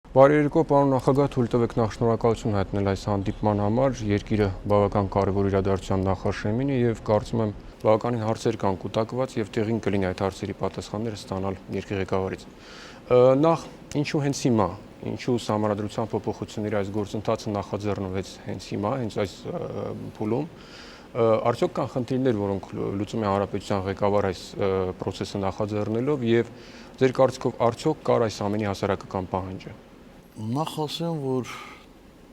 Բարի երեկո, պարոն նախագահ, թույլ տվեք նախ շնորհակալություն հայտնել այս հանդիպման համար։ Երկիրը բավական կարևոր իրադարձության նախաշեմին է եւ կարծում եմ բավականին հարցեր կան կուտակված եւ տեղին կլինի այդ հարցերի պատասխանները ստանալ երկրի ղեկավարից։ Նախ ինչու հենց հիմա, ինչու Սահմանադրության փոփոխությունների այս գործընթացը նախաձեռնվեց հենց հիմա, հենց այս փուլում։ Արդյոք կան խնդիրներ, որոնք լուծում է հանրապետության ղեկավար այս process-ը նախաձեռնելով եւ ձեր կարծիքով արդյոք կար այս ամենի հասարակական պահանջը։ Նախ ասեմ, որ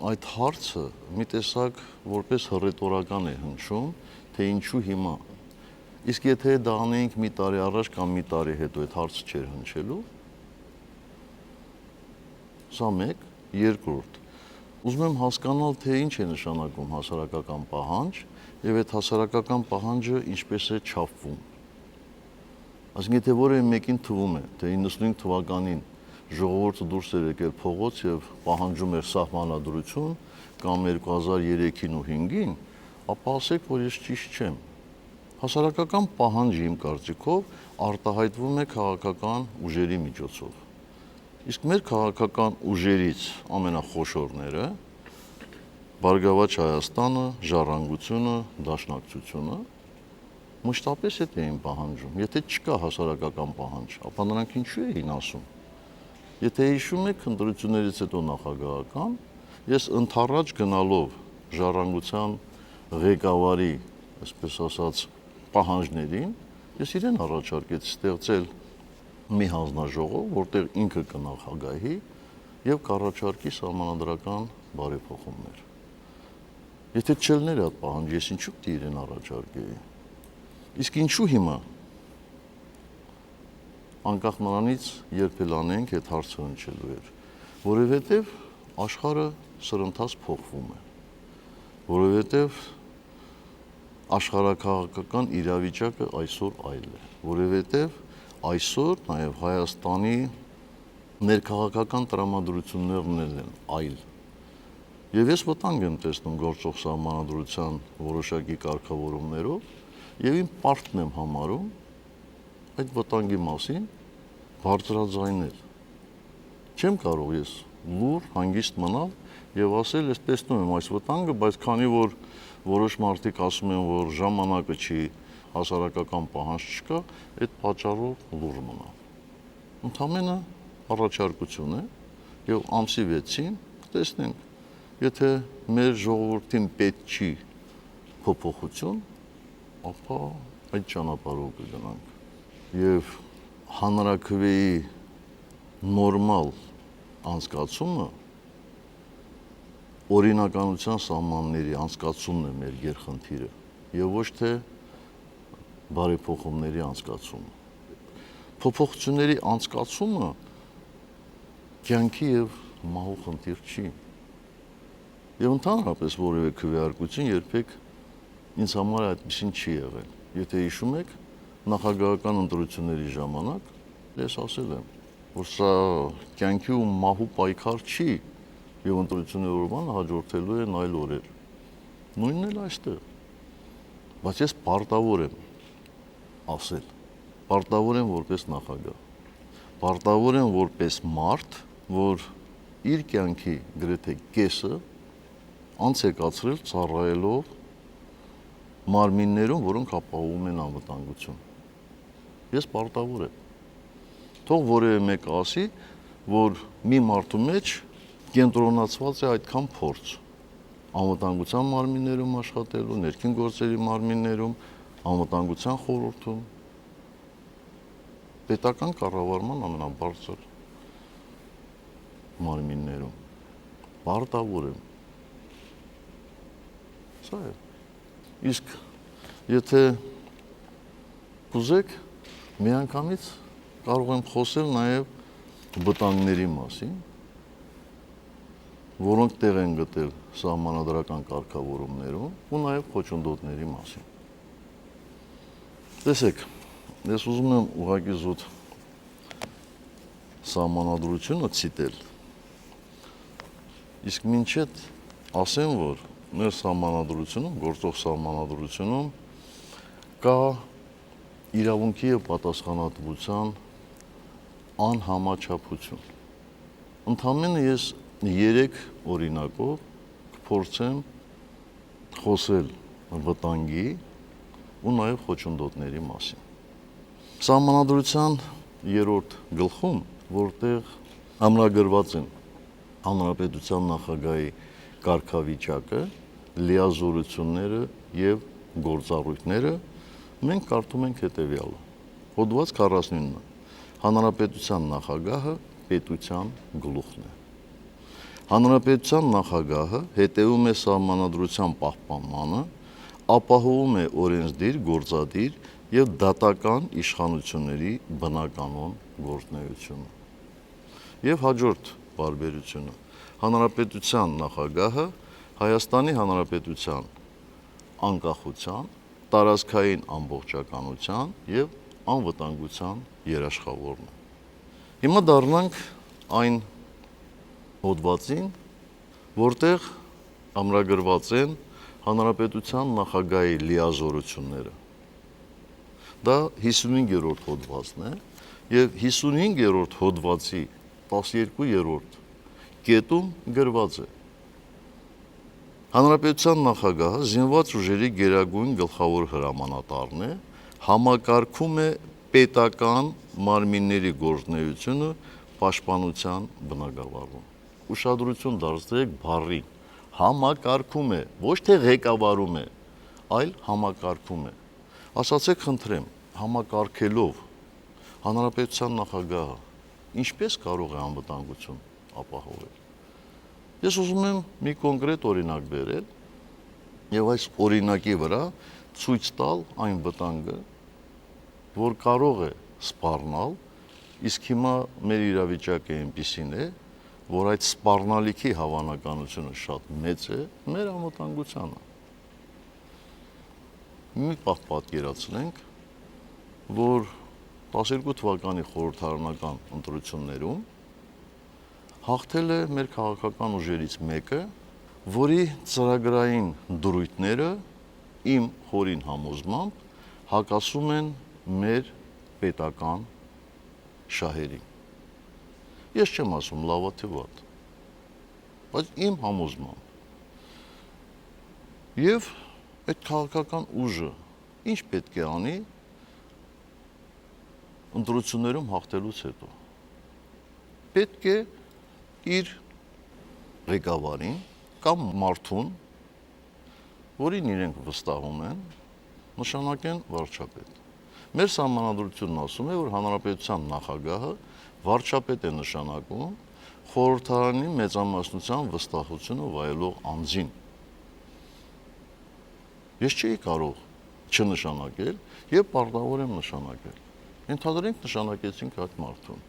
այդ հարցը մի տեսակ որպես հռետորական է հնչում, թե ինչու հիմա։ Իսկ եթե դա անեինք մի տարի առաջ կամ մի տարի հետո, այդ հարցը չէր հնչելու։ Սա մեկ, երկրորդ։ Ուզում եմ հասկանալ, թե ինչ է նշանակում հասարակական պահանջ եւ այդ հասարակական պահանջը ինչպես է չափվում։ Այսինքն, եթե որևէ մեկին թվում է, թե 95 թվականին ժողովուրդը դուրս էր եկել փողոց եւ պահանջում էր սահմանադրություն կամ 2003-ին ու 5-ին, ապա ասեք, որ ես ճիշտ չեմ։ Հասարակական պահանջը իմ կարծիքով արտահայտվում է քաղաքական ուժերի միջոցով։ Իսկ մեր քաղաքական ուժերից ամենախոշորները Բարգավաճ Հայաստանը, Ժառանգությունը, Դաշնակցությունը մշտապես այդ էին պահանջում։ Եթե չկա հասարակական պահանջ, ապա նրանք ինչու էին ասում։ Եթե հիշում եք ընտրություններից հետո նախագահական, ես ընդառաջ գնալով Ժառանգության ղեկավարի, այսպես ասած, պահանջներին, ես իրեն առաջարկեցի ստեղծել մի հանձնաժողով, որտեղ ինքը կնախագահի եւ կառաջարկի սահմանադրական բարեփոխումներ։ Եթե չելներ այդ պահանջը, ես ինչու՞ պիտի իրեն առաջարկեի։ Իսկ ինչու հիմա անկախ նրանից երբ էլ անենք այդ հարցը հնչելու էր, որովհետև աշխարհը սրընթաց փոխվում է, որովհետև աշխարհաքաղաքական իրավիճակը այսօր այլ է, որովհետև այսօր նաև Հայաստանի ներքաղաքական տրամադրություններն են այլ։ Եվ ես վտանգ եմ տեսնում գործող սահմանադրության որոշակի կարգավորումներով եւ իմ պարտքն եմ համարում այդ վտանգի մասին բարձրաձայնել։ Չեմ կարող ես լուր հանգիստ մնալ եւ ասել, ես տեսնում եմ այս վտանգը, բայց քանի որ որոշ մարդիկ ասում են, որ ժամանակը չի, հասարակական պահանջ չկա, այդ պատճառով լուր մնալ։ Ընդամենը առաջարկություն է եւ ամսի 6-ին տեսնենք, եթե մեր ժողովրդին պետք չի փոփոխություն, ապա այդ ճանապարհով կգնանք։ Եվ հանրաքվեի նորմալ անցկացումը օրինականության սահմանների անցկացումն է մեր գերխնդիրը եւ ոչ թե բարեփոխումների անցկացումը։ Փոփոխությունների անցկացումը կյանքի եւ մահու խնդիր չի։ Եվ ընդհանրապես որևէ քվեարկություն երբեք ինձ համար այդպեսին չի եղել։ Եթե հիշում եք, նախագահական ընտրությունների ժամանակ ես ասել եմ, որ սա կյանքի ու մահու պայքար չի եւ ընտրությունների օրվան հաջորդելու են այլ օրեր։ Նույնն էլ այստեղ։ Բայց ես պարտավոր եմ ասել, պարտավոր եմ որպես նախագահ, պարտավոր եմ որպես մարդ, որ իր կյանքի գրեթե կեսը անց է կացրել ծառայելով մարմիններում, որոնք ապահովում են անվտանգություն։ Ես պարտավոր եմ։ Թող որևէ մեկ ասի, որ մի մարդու մեջ կենտրոնացված է այդքան փորձ անվտանգության մարմիններում աշխատելու, ներքին գործերի մարմիններում, անվտանգության խորհրդում, պետական կառավարման ամենաբարձր մարմիններում։ Պարտավոր եմ։ Սա է։ Իսկ եթե կուզեք, միանգամից կարող եմ խոսել նաև վտանգների մասին, որոնք տեղ են գտել սահմանադրական կարգավորումներում ու նաև խոչընդոտների մասին։ Տեսեք, ես ուզում եմ ուղղակի զուտ սահմանադրությունը ցիտել, իսկ մինչեւ ասեմ, որ մեր սահմանադրությունում, գործող սահմանադրությունում կա իրավունքի եւ պատասխանատվության անհամաչափություն։ Ընդամենը ես 3 օրինակով կփորձեմ խոսել վտանգի ու նաև խոչընդոտների մասին։ Սահմանադրության 3-րդ գլխում, որտեղ ամրագրված են Հանրապետության նախագահի կարգավիճակը, լիազորությունները եւ գործառույթները, մենք կարդում ենք հետեւյալը. Հոդված 49. Հանրապետության նախագահը պետության գլուխն է։ Հանրապետության նախագահը հետևում է սահմանադրության պահպանմանը, ապահովում է օրենսդիր, գործադիր եւ դատական իշխանությունների բնականոն գործունեությունը։ Եվ հաջորդ բարբերությունը. Հանրապետության նախագահը Հայաստանի Հանրապետության անկախության, տարածքային ամբողջականության եւ անվտանգության երաշխավորն է։ Հիմա դառնանք այն հոդվածին, որտեղ ամրագրված են Հանրապետության նախագահի լիազորությունները։ Դա 55-րդ հոդվածն է եւ 55-րդ հոդվածի 12-րդ կետում գրված է. Հանրապետության նախագահը զինված ուժերի գերագույն գլխավոր հրամանատարն է, համակարգում է պետական մարմինների գործունեությունը պաշտպանության բնագավառում։ Ուշադրություն դարձրեք բառին, համակարգում է, ոչ թե ղեկավարում է, այլ համակարգում է։ Ասացեք խնդրեմ, համակարգելով հանրապետության նախագահը ինչպես կարող է անվտանգություն ապահովել։ Ես ուզում եմ մի կոնկրետ օրինակ բերել եւ այս օրինակի վրա ցույց տալ այն վտանգը, որ կարող է սպառնալ, իսկ հիմա մեր իրավիճակը այնպիսին է, որ այդ սպառնալիքի հավանականությունը շատ մեծ է մեր անվտանգությանը։ Մի պահ պատկերացնենք, որ 12 թվականի խորհրդարանական ընտրություններում հաղթել է մեր քաղաքական ուժերից մեկը, որի ծրագրային դրույթները իմ խորին համոզմամբ հակասում են մեր պետական շահերին։ Ես չեմ ասում լավա թե վատ, բայց իմ համոզմամբ։ Եվ այդ քաղաքական ուժը ինչ պետք է անի ընտրություններում հաղթելուց հետո։ Պետք է իր ղեկավարին կամ մարդուն, որին իրենք վստահում են, նշանակեն վարչապետ։ Մեր սահմանադրությունն ասում է, որ հանրապետության նախագահը վարչապետ է նշանակում խորհրդարանի մեծամասնության վստահությունը վայելող անձին։ Ես չէի կարող չնշանակել եւ պարտավոր եմ նշանակել։ Ենթադրենք նշանակեցինք այդ մարդուն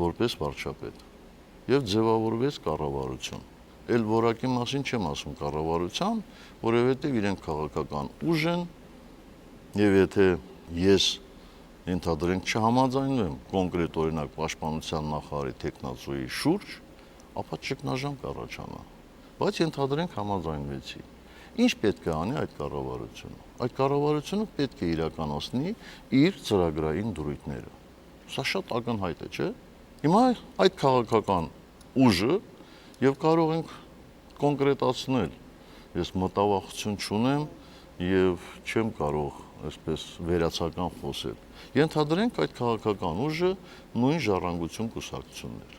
որպես վարչապետ եւ ձևավորվեց կառավարություն։ Էլ որակի մասին չեմ ասում կառավարության, որովհետեւ իրենք քաղաքական ուժ են եւ եթե ես ենթադրենք չհամաձայնվեմ կոնկրետ օրինակ պաշտպանության նախարարի տեխնացուի շուրջ, ապա ճգնաժամ կառաջանա։ Բայց ենթադրենք համաձայնվեցի։ Ինչ պետք է անի այդ կառավարությունը։ Այդ կառավարությունը պետք է իրականացնի իր ծրագրային դրույթները։ Սա շատ ակնհայտ է, չէ՞։ Հիմա այդ քաղաքական ուժը եւ կարող ենք կոնկրետացնել։ Ես մտավախություն չունեմ եւ չեմ կարող այսպես վերացական խոսել։ Ենթադրենք այդ քաղաքական ուժը նույն ժառանգություն կուսակցություններ։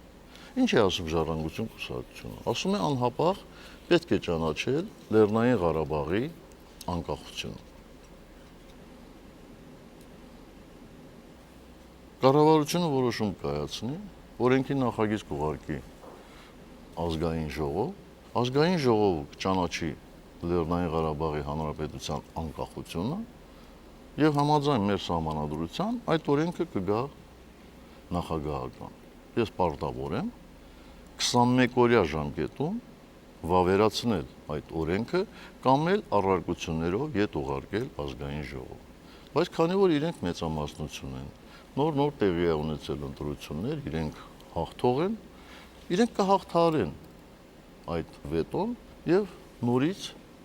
Ինչ է ասում ժառանգություն կուսակցությունը։ Ասում է անհապաղ պետք է ճանաչել Լեռնային Ղարաբաղի անկախությունը։ Կառավարությունը որոշում կայացնի, օրենքի նախագիծ կուղարկի ազգային ժողով, ազգային ժողովը կճանաչի Լեռնային Ղարաբաղի Հանրապետության անկախությունը եւ համաձայն մեր սահմանադրության այդ օրենքը կգա նախագահական։ Ես պարտավոր եմ 21-օրյա ժամկետում վավերացնել այդ օրենքը կամ էլ առարկություններով ետ ուղարկել ազգային ժողով։ Բայց քանի որ իրենք մեծամասնություն են, նոր տեղի է ունեցել ընտրություններ, իրենք հաղթող են, իրենք կհաղթահարեն այդ վետոն եւ նորից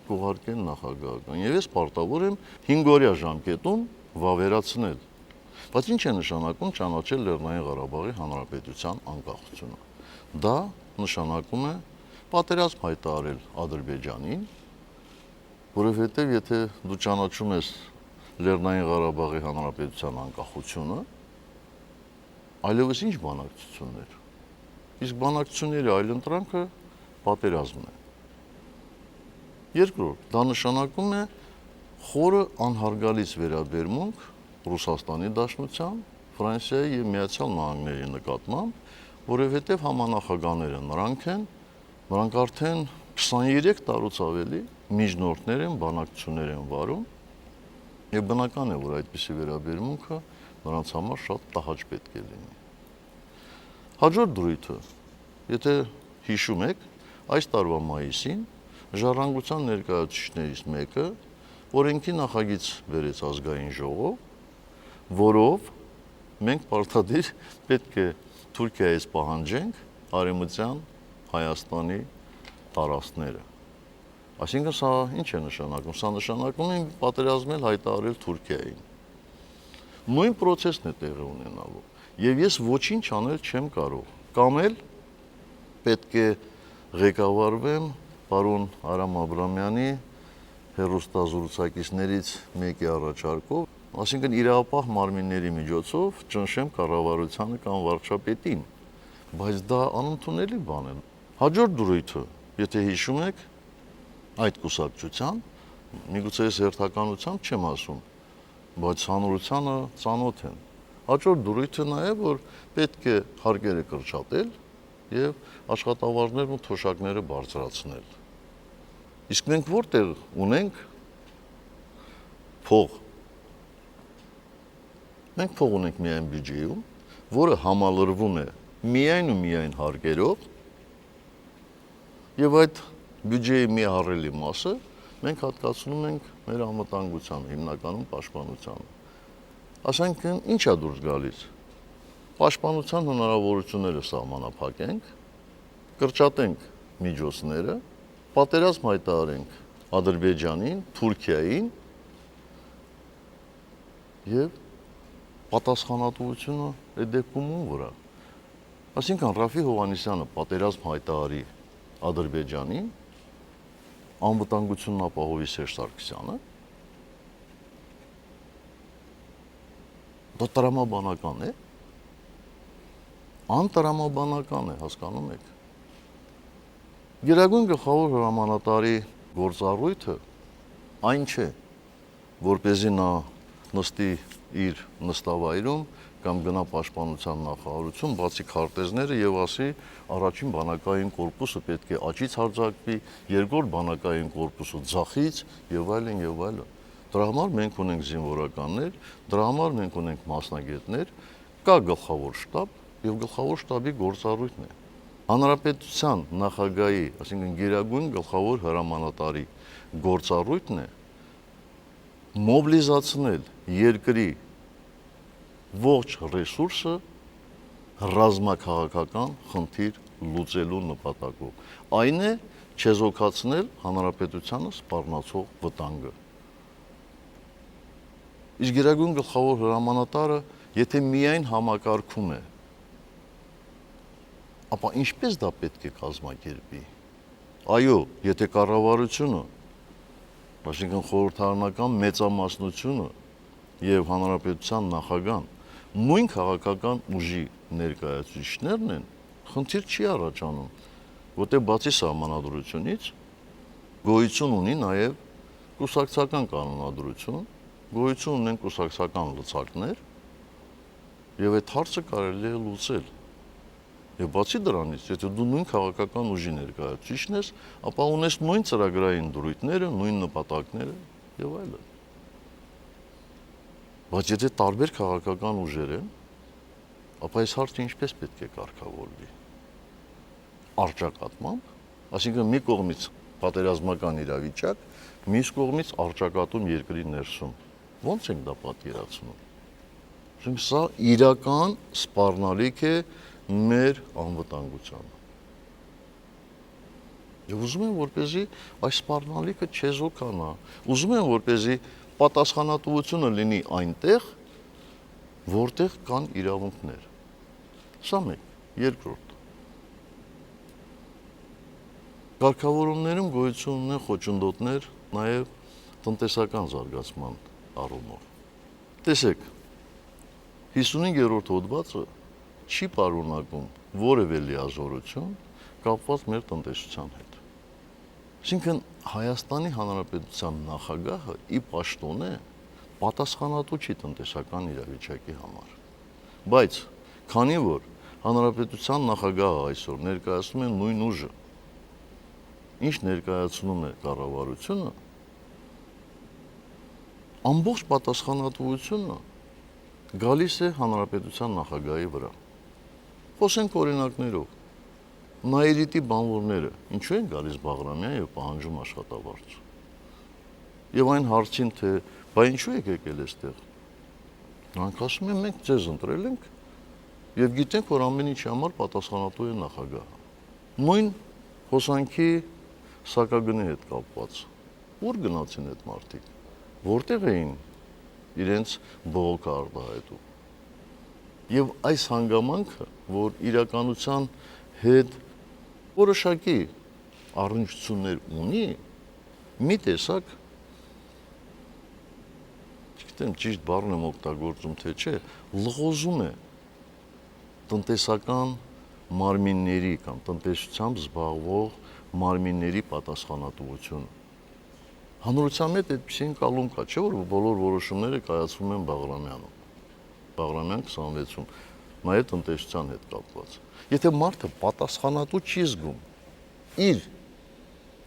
կուղարկեն նախագահական։ Եվ ես պարտավոր եմ 5-օրյա ժամկետում վավերացնել։ Բայց ինչ է նշանակում ճանաչել Լեռնային Ղարաբաղի Հանրապետության անկախությունը։ Դա նշանակում է պատերազմ հայտարարել Ադրբեջանին, որովհետև եթե դու ճանաչում ես Լեռնային Ղարաբաղի Հանրապետության անկախությունը, այլևս ինչ բանակցություններ։ Իսկ բանակցությունների այլընտրանքը պատերազմն է։ Երկրորդ, դա նշանակում է խորը անհարգալից վերաբերմունք Ռուսաստանի Դաշնության, Ֆրանսիայի եւ Միացյալ Նահանգների նկատմամբ, որովհետեւ համանախագահները նրանք արդեն 23 տարուց ավելի միջնորդներ են, բանակցություններ են վարում եւ բնական է, որ այդպիսի վերաբերմունքը նրանց համար շատ տհաճ պետք է լինի։ Հաջորդ դրույթը, եթե հիշում եք, այս տարվա մայիսին ժառանգության ներկայացուցիչներից մեկը օրենքի նախագիծ բերեց ազգային ժողով, որով մենք պարտադիր պետք է Թուրքիայից պահանջենք Արևմտյան Հայաստանի տարածքները։ Այսինքն սա ինչ է նշանակում։ Սա նշանակում է պատերազմել հայտարարել Թուրքիային։ Նույն process-ն է տեղի ունենալու։ Եվ ես ոչինչ անել չեմ կարող։ Կամ էլ պետք է ղեկավարվեմ պարոն Արամ Աբրամյանի հեռուստազրուցակիցներից մեկի առաջարկով, այսինքն իրավապահ մարմինների միջոցով ճնշեմ կառավարությանը կամ վարչապետին, բայց դա անընդունելի բան է։ Հաջորդ դրույթը, եթե հիշում եք, այդ կուսակցության, միգուցե ես հերթականությամբ չեմ ասում, բայց հանրությանը ծանոթ են։ Հաջորդ դրույթը նա է, որ պետք է հարկերը կրճատել եւ աշխատավարձներն ու թոշակները բարձրացնել։ Իսկ մենք որտեղ ունենք փող։ Մենք փող ունենք միայն բյուջեում, որը համալրվում է միայն ու միայն հարկերով, եւ այդ բյուջեի մի ահռելի մասը մենք հատկացնում ենք մեր անվտանգությանը, հիմնականում պաշտպանությանը։ Այսինքն ի՞նչ է դուրս գալիս։ Պաշտպանության հնարավորությունները սահմանափակենք, կրճատենք միջոցները, պատերազմ հայտարարենք Ադրբեջանին, Թուրքիային եւ պատասխանատվությունը այդ դեպքում ում վրա։ Այսինքն Ռաֆի Հովհաննիսյանը պատերազմ հայտարարի Ադրբեջանին, անվտանգությունն ապահովի Սերժ Սարգսյանը, դա տրամաբանական է, անտրամաբանական է, հասկանում եք։ Գերագույն գլխավոր հրամանատարի գործառույթը այն չէ, որպեսզի նա նստի իր նստավայրում կամ գնա պաշտպանության նախարարություն, բացի քարտեզները եւ ասի առաջին բանակային կորպուսը պետք է աճից հարձակվի, երկրորդ բանակային կորպուսը ձախից եւ այլն եւ այլն։ Դրա համար մենք ունենք զինվորականներ, դրա համար մենք ունենք մասնագետներ, կա գլխավոր շտաբ եւ գլխավոր շտաբի գործառույթն է։ Հանրապետության նախագահի, այսինքն գերագույն գլխավոր հրամանատարի գործառույթն է մոբիլիզացնել երկրի ողջ ռեսուրսը ռազմաքաղաքական խնդիր լուծելու նպատակով։ Այն է չեզոքացնել հանրապետությանը սպառնացող վտանգը։ Իսկ գերագույն գլխավոր հրամանատարը, եթե միայն համակարգում է, ապա ինչպես դա պետք է կազմակերպի։ Այո, եթե կառավարությունը, այսինքն խորհրդարանական մեծամասնությունը եւ հանրապետության նախագահան նույն քաղաքական ուժի ներկայացուցիչներն են, խնդիր չի առաջանում, որտեղ բացի սահմանադրությունից գոյություն ունի նաեւ կուսակցական կանոնադրություն, գոյություն ունեն կուսակցական լծակներ եւ այդ հարցը կարելի է լուծել։ Եվ բացի դրանից, եթե դու նույն քաղաքական ուժի ներկայացուցիչն ես, ապա ունես նույն ծրագրային դրույթները, նույն նպատակները եւ այլն։ Բայց եթե տարբեր քաղաքական ուժեր են, ապա այս հարցը ինչպես պետք է կարգավորվի։ Առճակատմամբ, այսինքն մի կողմից պատերազմական իրավիճակ, մյուս կողմից առճակատում երկրի ներսում։ Ոնց ենք դա պատկերացնում։ Այսինքն սա իրական սպառնալիք է մեր անվտանգությանը։ Եվ ուզում եմ, որպեսզի այս սպառնալիքը չեզոքանա, ուզում եմ, որպեսզի պատասխանատվությունը լինի այնտեղ, որտեղ կան իրավունքներ։ Սա մեկ, երկրորդ։ Կարգավորումներում գոյություն ունեն խոչընդոտներ նաև տնտեսական զարգացման առումով։ Տեսեք, 55-րդ հոդվածը չի պարունակում որևէ լիազորություն կապված մեր տնտեսության հետ։ Այսինքն Հայաստանի Հանրապետության նախագահը ի պաշտոնե պատասխանատու չի տնտեսական իրավիճակի համար։ Բայց քանի որ Հանրապետության նախագահը այսօր ներկայացնում է նույն ուժը, ինչ ներկայացնում է կառավարությունը, ամբողջ պատասխանատվությունը գալիս է Հանրապետության նախագահի վրա։ Խոսենք օրինակներով։ Նաիրիտի բանվորները ինչու են գալիս Բաղրամյան եւ պահանջում աշխատավարձ։ Եվ այն հարցին, թե բա ինչու եք եկել այստեղ։ Նրանք ասում են մենք ձեզ ընտրել ենք եւ գիտենք, որ ամեն ինչի համար պատասխանատու է նախագահը։ Նույն հոսանքի սակագնի հետ կապված։ Ուր գնացին այդ մարդիկ։ Որտեղ էին իրենց բողոքը արտահայտում։ Եվ այս հանգամանքը, որ իրականության հետ որոշակի առնչություններ ունի, մի տեսակ, չգիտեմ ճիշտ բառն եմ օգտագործում, թե չէ, լղոզում է տնտեսական մարմինների կամ տնտեսությամբ զբաղվող մարմինների պատասխանատվությունը։ Հանրության հետ այդպիսի ընկալում կա, չէ՞ որ բոլոր որոշումները կայացվում են Բաղրամյանում։ Բաղրամյան 26-ում, նաև տնտեսության հետ կապված։ Եթե մարդը պատասխանատու չի զգում իր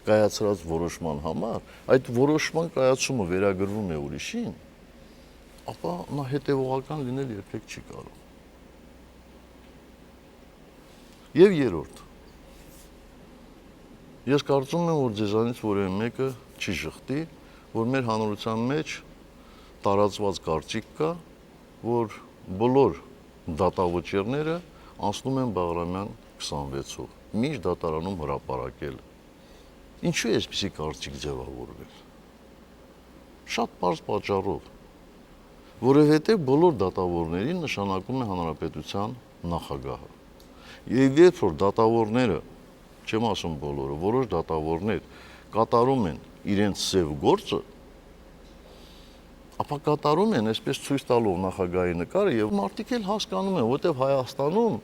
կայացրած որոշման համար, այդ որոշման կայացումը վերագրվում է ուրիշին, ապա նա հետևողական լինել երբեք չի կարող։ Եվ երրորդ, ես կարծում եմ, որ ձեզանից որևէ մեկը չի շղթի, որ մեր հանրության մեջ տարածված կարծիք կա, որ բոլոր դատավճիռները անցնում են Բաղրամյան 26-ով, մինչ դատարանում հրապարակել։ Ինչու է այսպիսի կարծիք ձևավորվել։ Շատ պարզ պատճառով, որովհետև բոլոր դատավորներին նշանակում է հանրապետության նախագահը։ Եվ երբ որ դատավորները, չեմ ասում բոլորը, որոշ դատավորներ կատարում են իրենց սև գործը, ապա կատարում են այսպես ցույց տալով նախագահի նկարը եւ մարդիկ էլ հասկանում են, որտեվ Հայաստանում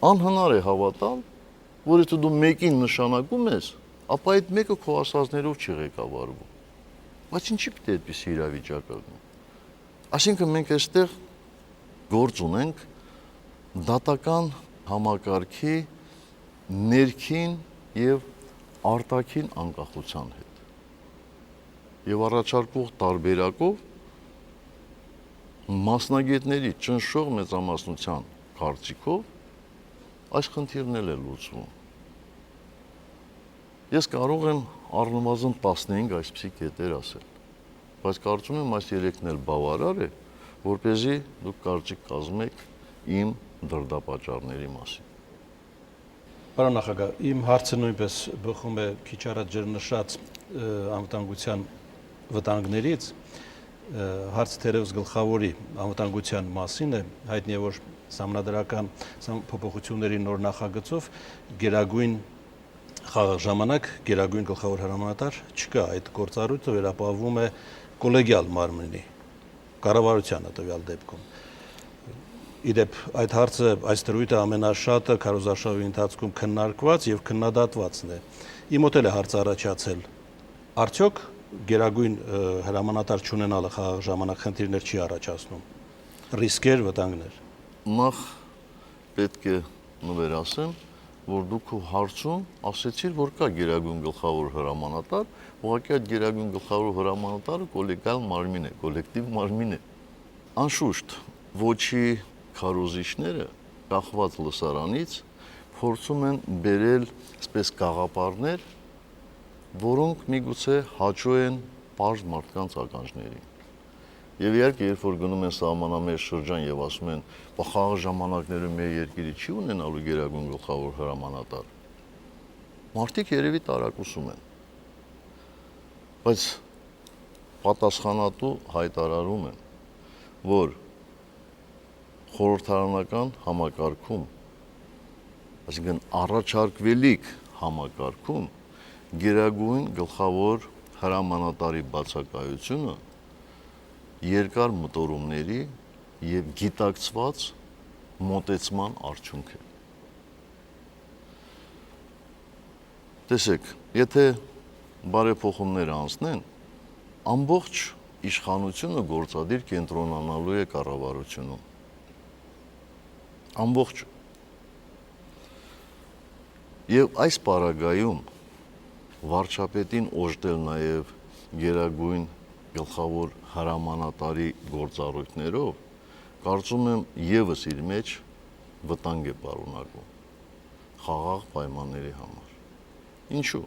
անհնար է հավատալ, որ եթե դու մեկին նշանակում ես, ապա այդ մեկը քո ասածներով չի ղեկավարվում։ Բայց ինչի՞ պետք է այդպիսի իրավիճակ լինի։ Այսինքն մենք այստեղ գործ ունենք դատական համակարգի ներքին եւ արտաքին անկախության հետ։ Եվ առաջարկող տարբերակով մասնագետների ճնշող մեծամասնության կարծիքով այս խնդիրն էլ է լուծվում։ Ես կարող եմ առնվազն 15 այսպիսի կետեր ասել, բայց կարծում եմ այս երեքն էլ բավարար է, որպեսզի դուք կարծիք կազմեք իմ դրդապատճառների մասին։ Պարոն նախագահ, իմ հարցը նույնպես բխում է քիչ առաջ ջրնշած անվտանգության վտանգներից, հարցը թերևս գլխավորի անվտանգության մասին է, հայտնի է, որ սահմանադրական փոփոխությունների նոր նախագծով գերագույն խաղաղ ժամանակ գերագույն գլխավոր հրամանատար չկա, այդ գործառույթը վերապահվում է կոլեգիալ մարմնի կառավարությանը տվյալ դեպքում։ Իդեպ այդ հարցը, այս դրույթը ամենաշատը քարոզարշավի ընթացքում քննարկված եւ քննադատվածն է։ Իմ մոտ էլ է հարց առաջացել. արդյոք գերագույն հրամանատար չունենալը խաղաղ ժամանակ խնդիրներ չի առաջացնում։ Ռիսկեր, վտանգներ։ Նախ պետք է նվեր ասեմ, որ դուք քո հարցում ասեցիր, որ կա գերագույն գլխավոր հրամանատար, ուղղակի այդ գերագույն գլխավոր հրամանատարը կոլեգիալ մարմին է, կոլեկտիվ մարմին է։ Անշուշտ, ոչի քարոզիչները կախված լսարանից փորձում են բերել այսպես գաղափարներ, որոնք միգուցե հաճո են պարզ մարդկանց ականջներին։ Եվ իհարկե, երբ որ գնում են սահմանամերձ շրջան եւ ասում են, «Բա խաղաղ ժամանակներում մեր երկիրը չի ունենալու գերագույն գլխավոր հրամանատար», մարդիկ երևի տարակուսում են։ Բայց պատասխանատու հայտարարում են, որ խորհրդարանական համակարգում, այսինքն առաջարկվելիք համակարգում գերագույն գլխավոր հրամանատարի բացակայությունը երկար մտորումների եւ գիտակցված մոտեցման արդյունք է։ Տեսեք, եթե բարեփոխումներ անցնեն, ամբողջ իշխանությունը գործադիր կենտրոնանալու է կառավարությունում։ Ամբողջ։ Եվ այս պարագայում վարչապետին օժտել նաև գերագույն գլխավոր հրամանատարի գործառույթներով, կարծում եմ եւս իր մեջ վտանգ է պարունակում խաղաղ պայմանների համար։ Ինչու՞։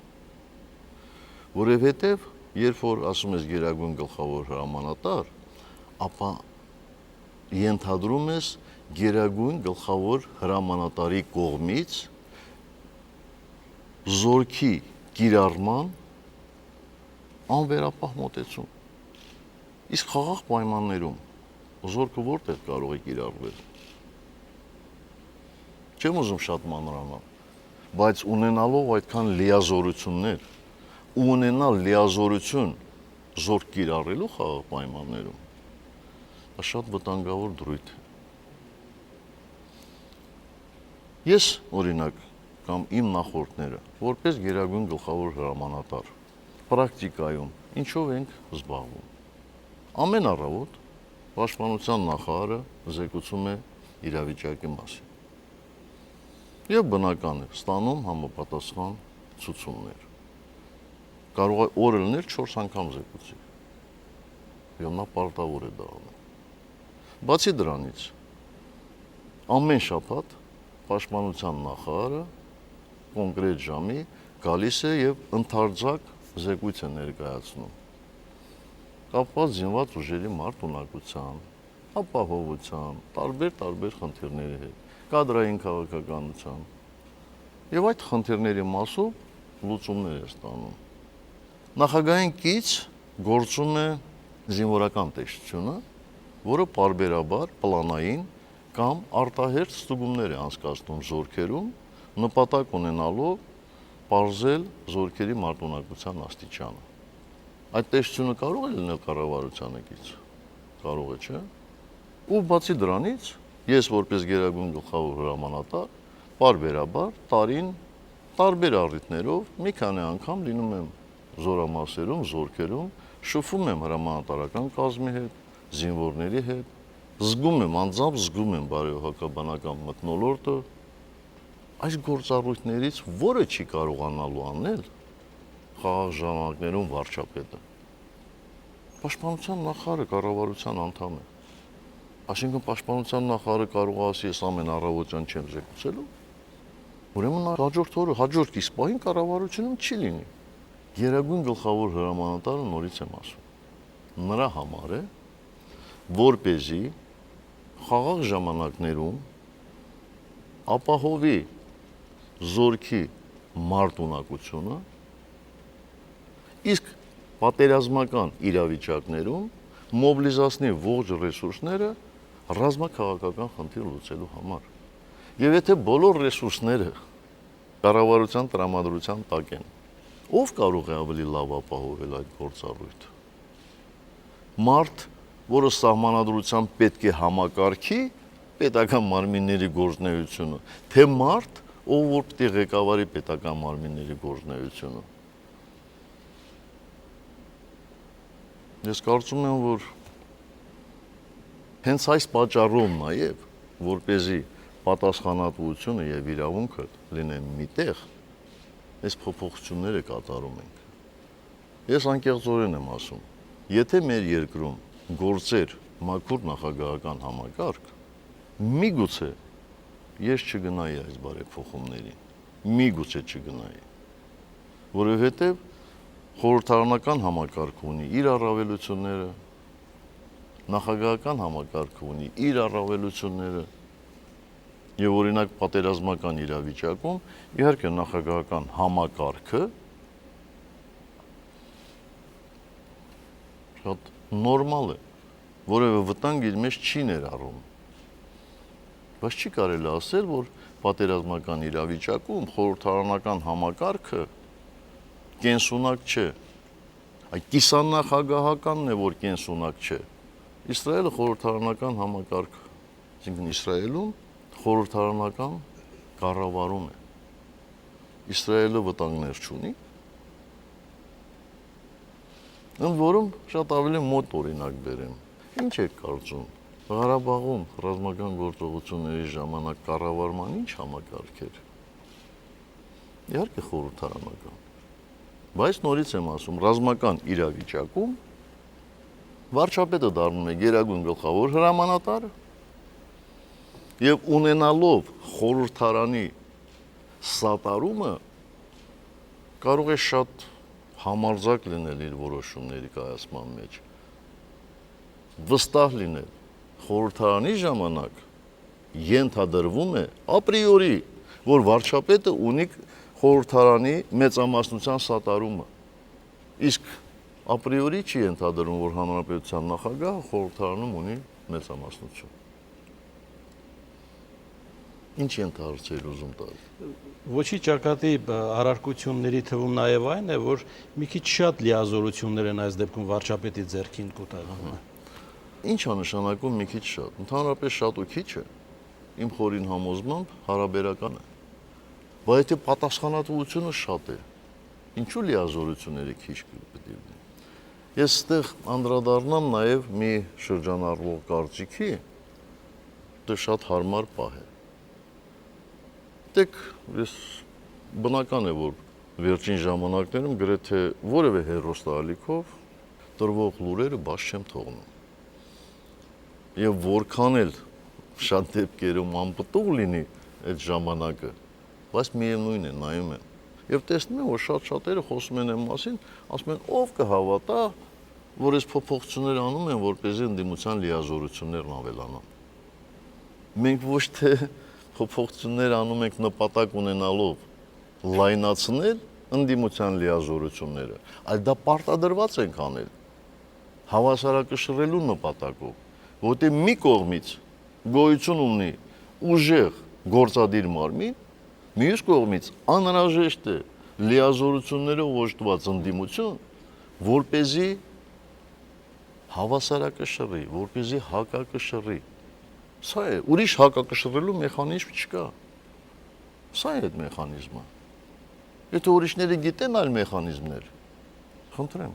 Որովհետև երբ որ ասում ես գերագույն գլխավոր հրամանատար, ապա ենթադրում ես գերագույն գլխավոր հրամանատարի կողմից զորքի կիրառման անվերապահ մոտեցում։ Իսկ խաղաղ պայմաններում զորքը որտեղ կարող է կիրառվել։ Չեմ ուզում շատ մանրանալ, բայց ունենալով այդքան լիազորություններ ու ունենալ լիազորություն զորք կիրառելու խաղաղ պայմաններում, դա շատ վտանգավոր դրույթ է։ Ես, օրինակ, կամ իմ նախորդները, որպես գերագույն գլխավոր հրամանատար, պրակտիկայում ինչով ենք զբաղվում։ Ամեն առավոտ Պաշտպանության նախարարը զեկուցում է իրավիճակի մասին։ Եվ բնական է, ստանում համապատասխան ցուցումներ։ Կարող է օրը լինել 4 անգամ զեկուցի։ Եվ նա պարտավոր է դա անել։ Բացի դրանից, ամեն շաբաթ Պաշտպանության նախարարը կոնկրետ ժամի գալիս է եւ ընդարձակ զեկույց է ներկայացնում։ Կապված զինված ուժերի մարտունակության, ապահովության, տարբեր խնդիրների հետ, կադրային քաղաքականության եւ այդ խնդիրների մասով լուծումներ է ստանում։ Նախագահային կից գործում է զինվորական տեսչությունը, որը պարբերաբար պլանային կամ արտահերթ ստուգումներ է անցկացնում զորքերում, նպատակ ունենալով պարզել զորքերի մարտունակության աստիճանը։ Այդ տեսչությունը կարող է լինել կառավարությանը կից։ Կարող է, չէ՞։ Ու բացի դրանից, ես որպես գերագույն գլխավոր հրամանատար, պարբերաբար տարին տարբեր առիթներով մի քանի անգամ լինում եմ զորամասերում, զորքերում, շփվում եմ հրամանատարական կազմի հետ, զինվորների հետ, զգում եմ, անձամբ զգում եմ բարեհոգաբանական մթնոլորտը, այս գործառույթներից որը չի կարողանալու անել խաղաղ ժամանակներում վարչապետը։ Պաշտպանության նախարարը կառավարության անդամ է։ Այսինքն պաշտպանության նախարարը կարող է ասի, ես ամեն առավոտյան չեմ զեկուցելու, ուրեմն հաջորդ օրը, հաջորդ իսկ պահին կառավարությունում չի լինի։ Գերագույն գլխավոր հրամանատարը նորից եմ ասում։ Նրա համար է, որպեսզի խաղաղ ժամանակներում ապահովի զորքի մարտունակությունը, իսկ պատերազմական իրավիճակներում մոբիլիզացնի ողջ ռեսուրսները ռազմաքաղաքական խնդիր լուծելու համար։ Եվ եթե բոլոր ռեսուրսները կառավարության տրամադրության տակ են, ով կարող է ավելի լավ ապահովել այդ գործառույթը։ Մարդ, որը սահմանադրությամբ պետք է համակարգի պետական մարմինների գործունեությունը, թե մարդ, ով որ պետք է ղեկավարի պետական մարմինների գործունեությունը։ Ես կարծում եմ, որ հենց այս պատճառով նաև, որպեսզի պատասխանատվությունը եւ իրավունքը լինեն միտեղ, այս փոփոխությունները կատարում ենք։ Ես անկեղծորեն եմ ասում, եթե մեր երկրում գործեր մաքուր նախագահական համակարգ, միգուցե ես չգնայի այս բարեփոխումներին, միգուցե չգնայի, որովհետև խորհրդարանական համակարգը ունի իր առավելությունները, նախագահական համակարգը ունի իր առավելությունները, եւ օրինակ պատերազմական իրավիճակում իհարկե նախագահական համակարգը շատ նորմալ է, որևէ վտանգ իր մեջ չի ներառում։ Բայց չի կարելի ասել, որ պատերազմական իրավիճակում խորհրդարանական համակարգը կենսունակ չէ։ Այդ կիսանախագահականն է, որ կենսունակ չէ։ Իսրայելը խորհրդարանական համակարգ, այսինքն Իսրայելում խորհրդարանական կառավարում է։ Իսրայելը վտանգներ չունի։ Ընդ որում շատ ավելի մոտ օրինակ բերեմ։ Ինչ եք կարծում։ Ղարաբաղում ռազմական գործողությունների ժամանակ կառավարման ինչ համակարգ էր։ Իհարկե խորհրդարանական։ Բայց նորից եմ ասում, ռազմական իրավիճակում վարչապետը դառնում է գերագույն գլխավոր հրամանատարը եւ ունենալով խորհրդարանի սատարումը կարող է շատ համարձակ լինել իր որոշումների կայացման մեջ։ Վստահ լինել խորհրդարանի ժամանակ ենթադրվում է ապրիորի, որ վարչապետը ունի խորհրդարանի մեծամասնության սատարումը։ Իսկ ապրիորի չի ենթադրվում, որ հանրապետության նախագահը խորհրդարանում ունի մեծամասնություն։ Ինչ ենթարկել ուզում տալ։ Ոչի ճակատի առարկությունների թվում նաև այն է, որ մի քիչ շատ լիազորություններ են այս դեպքում վարչապետի ձեռքին կուտակվում։ Ինչ է նշանակում մի քիչ շատ։ Ընդհանրապես շատ ու քիչը իմ խորին համոզմամբ հարաբերական է։ Բայց եթե պատասխանատվությունը շատ է, ինչու լիազորությունները քիչ պետք է լինեն։ Ես այդտեղ անդրադառնամ նաև մի շրջանառվող կարծիքի, դա շատ հարմար պահ է։ Դեք ես բնական է, որ վերջին ժամանակներում գրեթե որևէ հեռուստաալիքով տրվող լուրերը բաց չեմ թողնում։ Եվ որքան էլ շատ դեպքերում անպտուղ լինի այդ ժամանակը, բայց միևնույն է, նայում եմ։ Եվ տեսնում եմ, որ շատ-շատերը խոսում են այն մասին, ասում են, ով կհավատա, որ այս փոփոխությունները անում են, որպեսզի ընդդիմության լիազորություններն ավելանան։ Մենք ոչ թե փոփոխություններ անում ենք նպատակ ունենալով լայնացնել ընդդիմության լիազորությունները, այլ դա պարտադրված ենք անել հավասարակշռելու նպատակով, որտեղ մի կողմից գոյություն ունի ուժեղ գործադիր մարմին, մյուս կողմից անհրաժեշտ է լիազորություններով օժտված ընդդիմություն, որպեսզի հավասարակշռի, որպեսզի հակակշռի։ Սա է, ուրիշ հակակշռելու մեխանիզմ չկա։ Սա է այդ մեխանիզմը։ Եթե ուրիշները գիտեն այլ մեխանիզմներ, խնդրեմ,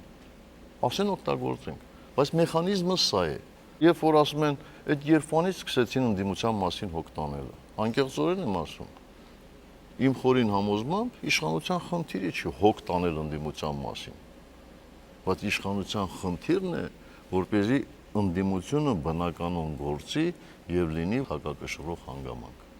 ասեն օգտագործենք, բայց մեխանիզմը սա է։ Երբ որ ասում են, այդ երբանից սկսեցին ընդդիմության մասին հոգ տանելը, անկեղծորեն եմ ասում։ Իմ խորին համոզմամբ իշխանության խնդիրը չի հոգ տանել ընդդիմության մասին, բայց իշխանության խնդիրն է, որպեսզի ընդդիմությունը բնականon գործի եւ լինի հակակշռող հանգամանք։